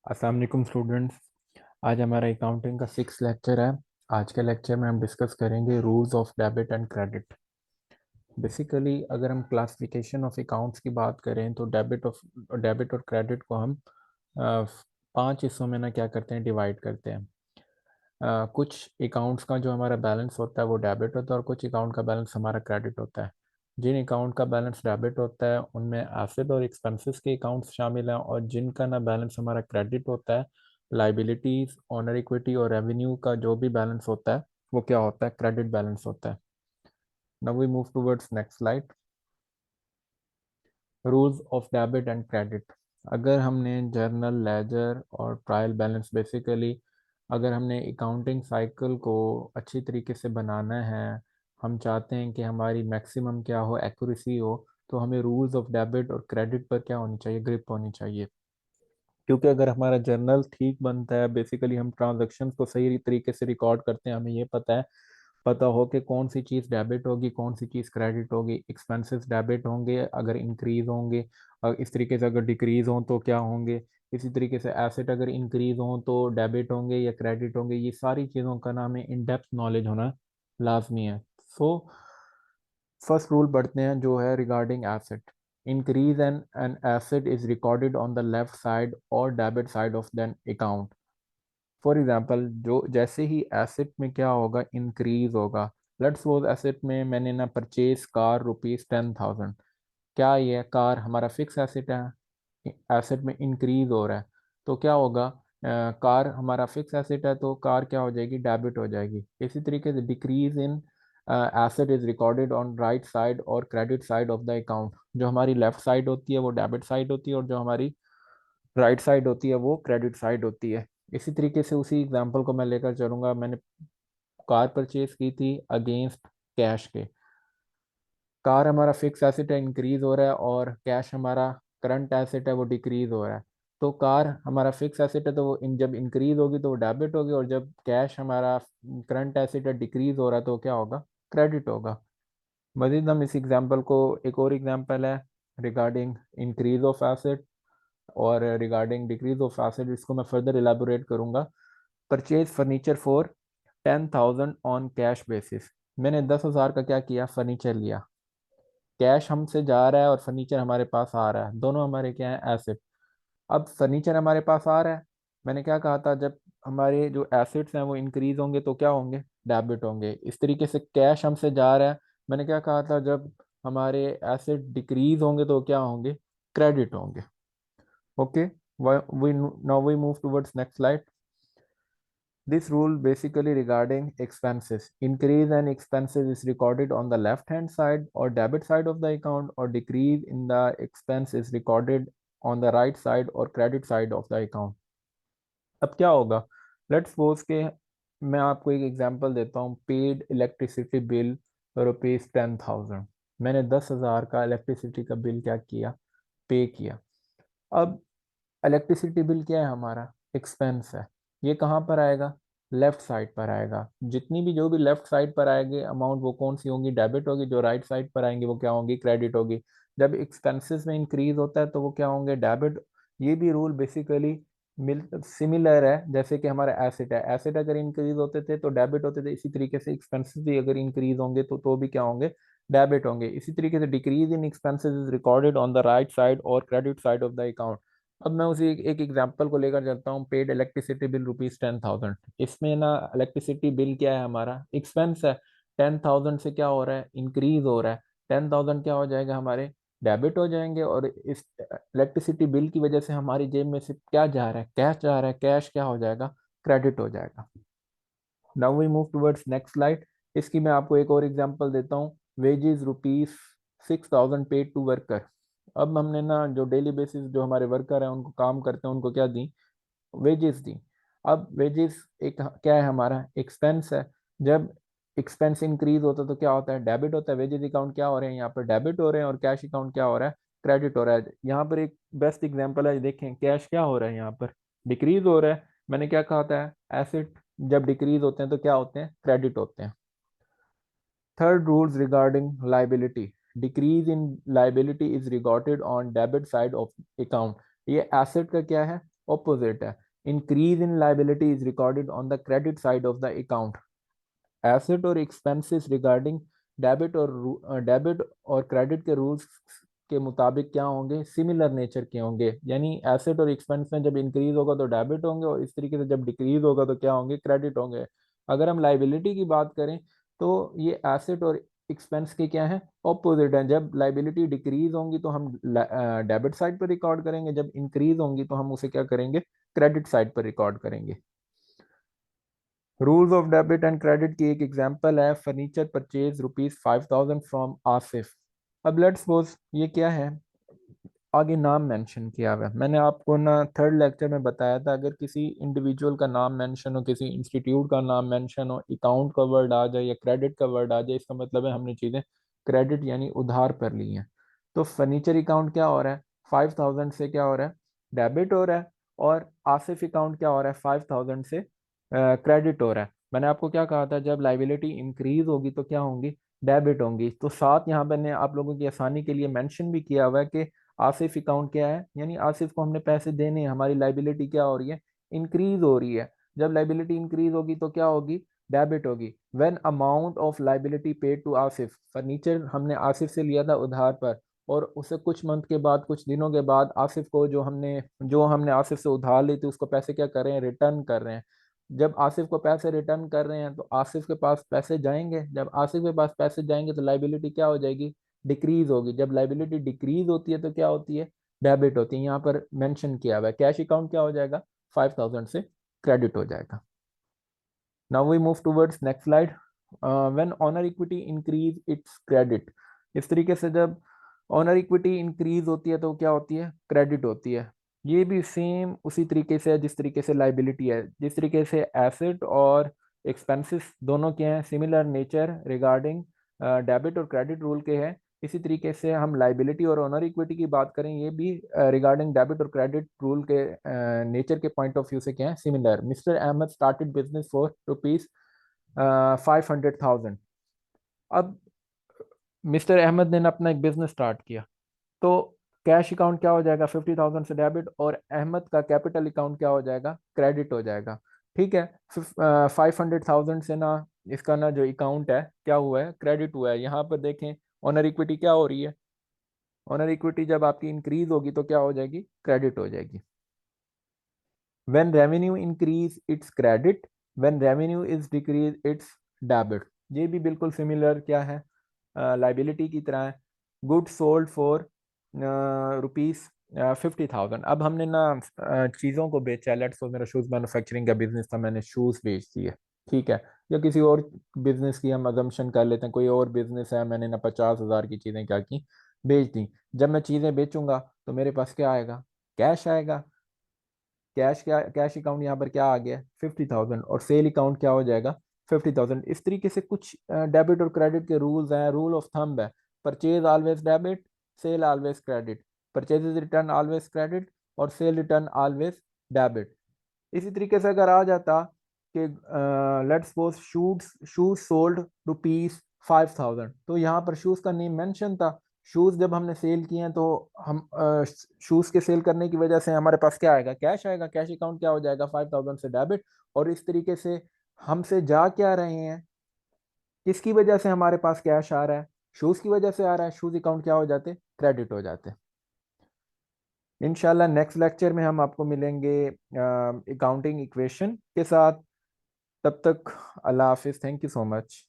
अस्सलाम वालेकुम स्टूडेंट्स। आज हमारा अकाउंटिंग का 6 लेक्चर है। आज के लेक्चर में हम डिस्कस करेंगे rules of debit and credit. Basically अगर हम क्लासिफिकेशन ऑफ अकाउंट्स की बात करें तो डेबिट और क्रेडिट को हम अ, 5 हिस्सों में ना क्या करते हैं, डिवाइड करते हैं। कुछ अकाउंट्स का जो हमारा बैलेंस होता है वो डेबिट होता है और कुछ अकाउंट का बैलेंस हमारा क्रेडिट होता है। जिन अकाउंट का बैलेंस डेबिट होता है उनमें एसेट और एक्सपेंसेस के अकाउंट्स शामिल हैं, और जिनका ना बैलेंस हमारा क्रेडिट होता है, लाइबिलिटीज, ऑनर इक्विटी और रेवेन्यू का जो भी बैलेंस होता है वो क्या होता है, क्रेडिट बैलेंस होता है। Now we move towards next slide. Rules of debit and credit. अगर हमने जर्नल, लेजर और ट्रायल बैलेंस, बेसिकली अगर हमने अकाउंटिंग साइकिल को अच्छी तरीके से बनाना है, हम चाहते हैं कि हमारी मैक्सिमम क्या हो, एक्यूरेसी हो, तो हमें रूल्स ऑफ डेबिट और क्रेडिट पर क्या होनी चाहिए, ग्रिप होनी चाहिए। क्योंकि अगर हमारा जर्नल ठीक बनता है, बेसिकली हम ट्रांजैक्शंस को सही तरीके से रिकॉर्ड करते हैं, हमें ये पता हो कि कौन सी चीज़ डेबिट होगी, कौन सी चीज़ क्रेडिट होगी। एक्सपेंसेस डेबिट होंगे अगर इंक्रीज होंगे, और इस तरीके से अगर डिक्रीज हों तो क्या होंगे। इसी तरीके से एसेट अगर इंक्रीज हों तो डेबिट होंगे या क्रेडिट होंगे। ये सारी चीज़ों का ना हमें इन डेप्थ नॉलेज होना लाजमी है। सो फर्स्ट रूल पढ़ते हैं जो है regarding asset. Increase an asset is recorded on the left side और debit side of then account. For example, जो जैसे ही एसेट में क्या होगा, इंक्रीज होगा। लेट्स सपोज एसेट में मैंने ना परचेज कार ₹10,000। क्या ये कार हमारा फिक्स एसेट है, एसेट में इंक्रीज हो रहा है, तो क्या होगा, कार हमारा फिक्स एसेट है तो कार क्या हो जाएगी, डेबिट हो जाएगी। इसी तरीके से decrease in asset is recorded on right side और credit side of the account. जो हमारी लेफ्ट साइड होती है वो डेबिट साइड होती है, और जो हमारी राइट साइड होती है वो क्रेडिट साइड होती है। इसी तरीके से उसी एग्जांपल को मैं लेकर चलूंगा। मैंने कार परचेज की थी अगेंस्ट कैश के। कार हमारा फिक्स एसेट है, इंक्रीज हो रहा है, और कैश हमारा करंट एसेट है, वो डिक्रीज हो रहा है। तो कार हमारा फिक्स एसेट है तो वो जब इंक्रीज होगी तो वो डेबिट होगी, और जब कैश हमारा करंट एसेट है डिक्रीज हो रहा है तो क्या होगा, क्रेडिट होगा। मजीद हम इस एग्जांपल को, एक और एग्जांपल है रिगार्डिंग इंक्रीज ऑफ एसेट और रिगार्डिंग डिक्रीज ऑफ एसेट, इसको मैं फर्दर इलेबोरेट करूंगा। Purchase furniture for 10,000 on cash basis. मैंने 10,000 का क्या किया, फर्नीचर लिया। कैश हमसे जा रहा है और फर्नीचर हमारे पास आ रहा है, दोनों हमारे क्या है, एसेट। अब फर्नीचर हमारे पास आ रहा है, मैंने क्या कहा था, जब हमारे जो एसेट्स हैं वो इंक्रीज होंगे तो क्या होंगे, डेबिट होंगे। इस तरीके से कैश हमसे जा रहा है, मैंने क्या कहा था, जब हमारे एसेट डिक्रीज होंगे तो क्या होंगे, क्रेडिट होंगे। Okay, we now we move towards next slide. This rule basically regarding expenses. Increase in expenses is recorded on the left hand side or debit side of the account, or decrease in the expense is recorded on the right side or credit side of the account. अब क्या होगा, let's suppose के मैं आपको एक example देता हूँ। Paid electricity bill ₹10,000। मैंने 10,000 का इलेक्ट्रिसिटी का बिल क्या किया, पे किया। अब इलेक्ट्रिसिटी बिल क्या है, हमारा एक्सपेंस है। ये कहाँ पर आएगा, लेफ्ट साइड पर आएगा। जितनी भी जो भी लेफ्ट साइड पर आएगी अमाउंट वो कौन सी होंगी, डेबिट होगी। जो राइट साइड पर आएंगे वो क्या होंगी, क्रेडिट होगी। जब एक्सपेंसेस में इंक्रीज होता है तो वो क्या होंगे, डेबिट। ये भी रूल बेसिकली मिल सिमिलर है जैसे कि हमारा एसेट है। एसेट अगर इंक्रीज होते थे तो डेबिट होते थे, इसी तरीके से एक्सपेंसेस भी अगर इंक्रीज होंगे तो भी क्या होंगे, डेबिट होंगे। इसी तरीके से decrease in expenses is recorded on the right side और credit side of the account. अब मैं उसी एक एग्जांपल को लेकर चलता हूँ। Paid electricity bill ₹10,000। इसमें ना इलेक्ट्रिसिटी बिल क्या है, हमारा एक्सपेंस है। 10,000 से क्या हो रहा है, इंक्रीज हो रहा है। 10,000 क्या हो जाएगा, हमारे डेबिट हो जाएंगे, और इस इलेक्ट्रिसिटी बिल की वजह से हमारी जेब में से क्या जा रहा है, कैश जा रहा है। कैश क्या हो जाएगा, क्रेडिट हो जाएगा। Now we move towards next slide. इसकी मैं आपको एक और एग्जांपल देता हूँ। Wages ₹6,000 paid to worker. अब हमने ना जो डेली बेसिस जो हमारे वर्कर हैं उनको काम करते हैं उनको क्या दी, वेजेस दी। अब वेजेस एक क्या है, हमारा एक्सपेंस है। जब एक्सपेंस इंक्रीज होता है तो क्या होता है, डेबिट होता है। वेजेस अकाउंट क्या हो रहे हैं, यहाँ पर डेबिट हो रहे हैं, और कैश अकाउंट क्या हो रहा है, क्रेडिट हो रहा है। यहाँ पर एक बेस्ट एग्जांपल है, देखें कैश क्या हो रहा है, यहाँ पर डिक्रीज हो रहा है। मैंने क्या कहा था, एसेट जब डिक्रीज होते हैं तो क्या होते हैं, क्रेडिट होते हैं। Third rules regarding liability. Decrease in liability is recorded on debit side of account. ये एसेट का क्या है, ऑपोजिट है। Increase in liability is recorded on the credit side of the account. Asset और एक्सपेंसेस रिगार्डिंग डेबिट और credit के rules के मुताबिक क्या होंगे, सिमिलर नेचर के होंगे। यानी एसेट और एक्सपेंस में जब इंक्रीज होगा तो डेबिट होंगे, और इस तरीके से जब डिक्रीज होगा तो क्या होंगे, क्रेडिट होंगे। अगर हम लाइबिलिटी की बात करें तो ये एसेट और एक्सपेंस के क्या है, ऑपोजिट है। जब लाइबिलिटी डिक्रीज होंगी तो हम डेबिट साइड पर रिकॉर्ड करेंगे, जब इंक्रीज होंगी तो हम उसे क्या करेंगे, क्रेडिट साइड पर रिकॉर्ड करेंगे। Rules of debit and credit की एक एग्जांपल है, फर्नीचर परचेज ₹5,000 फ्रॉम आसिफ। अब लेट्स सपोज ये क्या है, आगे नाम मेंशन किया हुआ है। मैंने आपको ना थर्ड लेक्चर में बताया था, अगर किसी इंडिविजुअल का नाम मेंशन हो, किसी इंस्टीट्यूट का नाम मेंशन हो, अकाउंट का वर्ड आ जाए या क्रेडिट का वर्ड आ जाए, इसका मतलब है हमने चीज़ें क्रेडिट यानी उधार पर ली हैं। तो फर्नीचर अकाउंट क्या हो रहा है, 5,000 से क्या हो रहा है, डेबिट हो रहा है। और आसिफ अकाउंट क्या हो रहा है, 5,000 से क्रेडिट हो रहा है। मैंने आपको क्या कहा था, जब लाइबिलिटी इंक्रीज होगी तो क्या होंगी, डेबिट होंगी। तो साथ यहाँ मैंने आप लोगों की आसानी के लिए मेंशन भी किया हुआ है कि आसिफ अकाउंट क्या है, यानी आसिफ को हमने पैसे देने हैं, हमारी लाइबिलिटी क्या हो रही है, इंक्रीज हो रही है। जब लाइबिलिटी इंक्रीज होगी तो क्या होगी, डेबिट होगी। When amount of liability paid to Asif, furniture हमने आसिफ से लिया था उधार पर, और उसे कुछ मंथ के बाद, कुछ दिनों के बाद आसिफ को जो हमने आसिफ से उधार ली थी उसको पैसे क्या कर रहे हैं, रिटर्न कर रहे हैं। जब आसिफ को पैसे रिटर्न कर रहे हैं तो आसिफ के पास पैसे जाएंगे, जब आसिफ के पास पैसे जाएंगे तो लाइबिलिटी क्या हो जाएगी, डिक्रीज होगी। जब लाइबिलिटी डिक्रीज होती है तो क्या होती है, डेबिट होती है। यहाँ पर मेंशन किया हुआ है, कैश अकाउंट क्या हो जाएगा, 5,000 से क्रेडिट हो जाएगा। Now we move towards next slide. When owner equity increase its credit, इस तरीके से जब ऑनर इक्विटी इंक्रीज होती है तो क्या होती है, क्रेडिट होती है। ये भी सेम उसी तरीके से है जिस तरीके से लाइबिलिटी है। जिस तरीके से एसेट और एक्सपेंसेस दोनों के हैं, सिमिलर नेचर रिगार्डिंग डेबिट और क्रेडिट रूल के हैं, इसी तरीके से हम लाइबिलिटी और ऑनर इक्विटी की बात करें, ये भी रिगार्डिंग डेबिट और क्रेडिट रूल के नेचर के पॉइंट ऑफ व्यू से क्या है, similar. Mister Ahmed started business for ₹500,000। अब मिस्टर अहमद ने अपना एक बिजनेस स्टार्ट किया, तो कैश अकाउंट क्या हो जाएगा, 50,000 से डेबिट, और अहमद का कैपिटल अकाउंट क्या हो जाएगा, क्रेडिट हो जाएगा। ठीक है। 500,000 से ना इसका ना जो अकाउंट है क्या हुआ है, क्रेडिट हुआ है। यहाँ पर देखें ऑनर इक्विटी क्या हो रही है, ऑनर इक्विटी जब आपकी इंक्रीज होगी तो क्या हो जाएगी, क्रेडिट हो जाएगी। When revenue increase its credit, when revenue is decrease its debit. ये भी बिल्कुल सिमिलर क्या है, लाइबिलिटी की तरह है। Good sold for ₹50,000। अब हमने ना चीज़ों को बेचा है। लेट्स सपोज मेरा शूज़ मैन्युफैक्चरिंग का बिजनेस था, मैंने शूज़ बेच दिए, ठीक है। या किसी और बिजनेस की हम अजम्पशन कर लेते हैं, कोई और बिजनेस है, मैंने ना 50,000 की चीज़ें क्या की, बेच दी। जब मैं चीज़ें बेचूंगा तो मेरे पास क्या आएगा, कैश आएगा। कैश अकाउंट यहाँ पर क्या आ गया, 50,000, और सेल अकाउंट क्या हो जाएगा, 50,000। इस तरीके से कुछ डेबिट और क्रेडिट के रूल्स हैं, रूल ऑफ थंब है। Purchase always debit, sale always credit. Purchase return always credit, और सेल रिटर्न ऑलवेज डेबिट। इसी तरीके से अगर आ जाता कि लेट्स सपोज शूज सोल्ड ₹5,000, तो यहाँ पर शूज का नेम मेंशन था। शूज जब हमने सेल किए हैं तो हम शूज के सेल करने की वजह से हमारे पास क्या आएगा, कैश आएगा। कैश अकाउंट क्या हो जाएगा, 5,000 से डेबिट। और इस तरीके से हमसे जा क्या रहे हैं, किसकी वजह से हमारे पास कैश आ रहा है, शूज की वजह से आ रहा है, शूज अकाउंट क्या हो जाते, क्रेडिट हो जाते। इंशाल्लाह नेक्स्ट लेक्चर में हम आपको मिलेंगे अकाउंटिंग इक्वेशन के साथ। तब तक अल्लाह हाफिज, थैंक यू सो मच।